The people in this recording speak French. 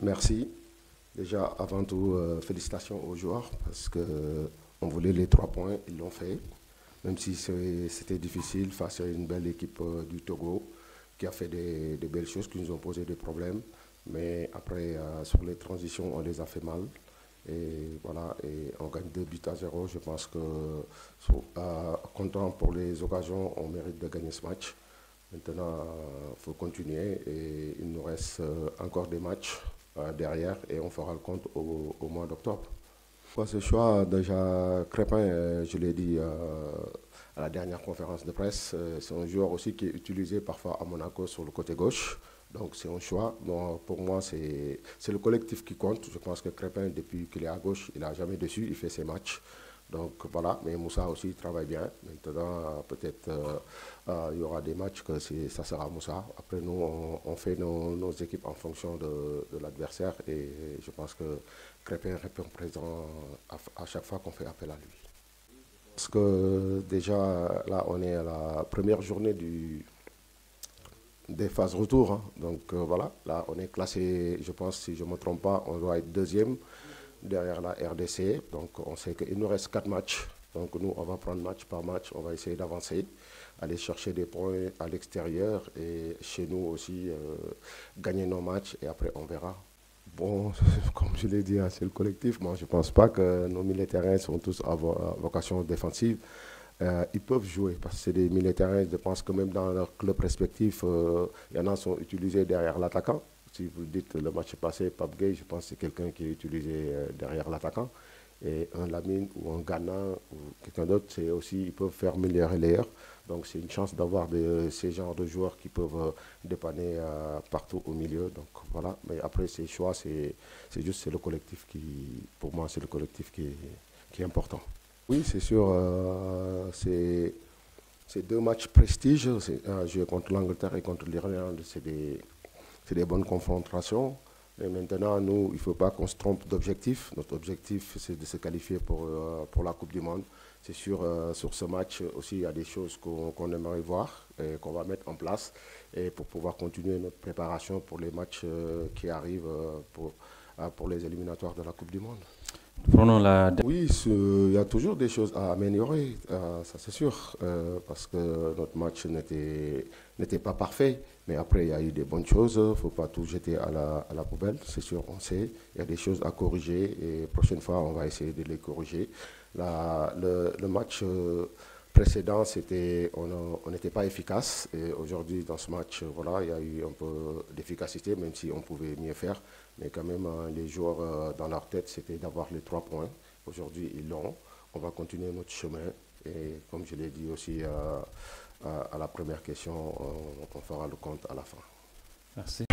merci. Déjà, avant tout, félicitations aux joueurs parce qu'on voulait les 3 points, ils l'ont fait. Même si c'était difficile face à une belle équipe du Togo qui a fait des belles choses, qui nous ont posé des problèmes. Mais après, sur les transitions, on les a fait mal. Et voilà, et on gagne 2 buts à 0. Je pense que, content pour les occasions, on mérite de gagner ce match. Maintenant, il faut continuer et il nous reste encore des matchs derrière et on fera le compte au mois d'octobre. Ce choix, déjà, Crépin, je l'ai dit à la dernière conférence de presse, c'est un joueur aussi qui est utilisé parfois à Monaco sur le côté gauche. Donc c'est un choix. Bon, pour moi, c'est le collectif qui compte. Je pense que Crépin, depuis qu'il est à gauche, il n'a jamais déçu, il fait ses matchs. Donc voilà, mais Moussa aussi travaille bien. Maintenant, peut-être il y aura des matchs que ça sera Moussa. Après, nous, on fait nos équipes en fonction de l'adversaire et je pense que Crépin répond présent à chaque fois qu'on fait appel à lui. Parce que déjà, là, on est à la première journée des phases retour. Hein. Donc voilà, là, on est classé, je pense, si je ne me trompe pas, on doit être deuxième derrière la RDC. Donc on sait qu'il nous reste 4 matchs. Donc nous, on va prendre match par match, on va essayer d'avancer, aller chercher des points à l'extérieur et chez nous aussi, gagner nos matchs et après on verra. Bon, comme je l'ai dit, hein, c'est le collectif. Moi, je ne pense pas que nos milieux de terrain sont tous à vocation défensive. Ils peuvent jouer parce que c'est des milieux de terrain. Je pense que même dans leur club respectif, il y en a qui sont utilisés derrière l'attaquant. Si vous dites le match passé, Pape Gueye, je pense que c'est quelqu'un qui est utilisé derrière l'attaquant. Et un Lamine ou un Ghana ou quelqu'un d'autre, c'est aussi, ils peuvent faire meilleur et meilleur. Donc c'est une chance d'avoir ces genres de joueurs qui peuvent dépanner partout au milieu. Donc voilà, mais après ces choix, c'est le collectif qui, pour moi, c'est le collectif qui est important. Oui, c'est sûr, c'est 2 matchs prestige. Jouer contre l'Angleterre et contre l'Irlande, c'est des bonnes confrontations. Et maintenant, nous, il ne faut pas qu'on se trompe d'objectif. Notre objectif, c'est de se qualifier pour la Coupe du Monde. C'est sûr, sur ce match aussi, il y a des choses qu'on aimerait voir et qu'on va mettre en place et pour pouvoir continuer notre préparation pour les matchs qui arrivent pour les éliminatoires de la Coupe du Monde. Oui, il y a toujours des choses à améliorer, ça c'est sûr, parce que notre match n'était pas parfait, mais après il y a eu des bonnes choses, il ne faut pas tout jeter à la poubelle, c'est sûr, on sait, il y a des choses à corriger et prochaine fois on va essayer de les corriger. Le match précédent, on n'était pas efficace et aujourd'hui dans ce match, voilà, il y a eu un peu d'efficacité, même si on pouvait mieux faire. Mais quand même, les joueurs, dans leur tête, c'était d'avoir les 3 points. Aujourd'hui, ils l'ont. On va continuer notre chemin. Et comme je l'ai dit aussi à la première question, on fera le compte à la fin. Merci.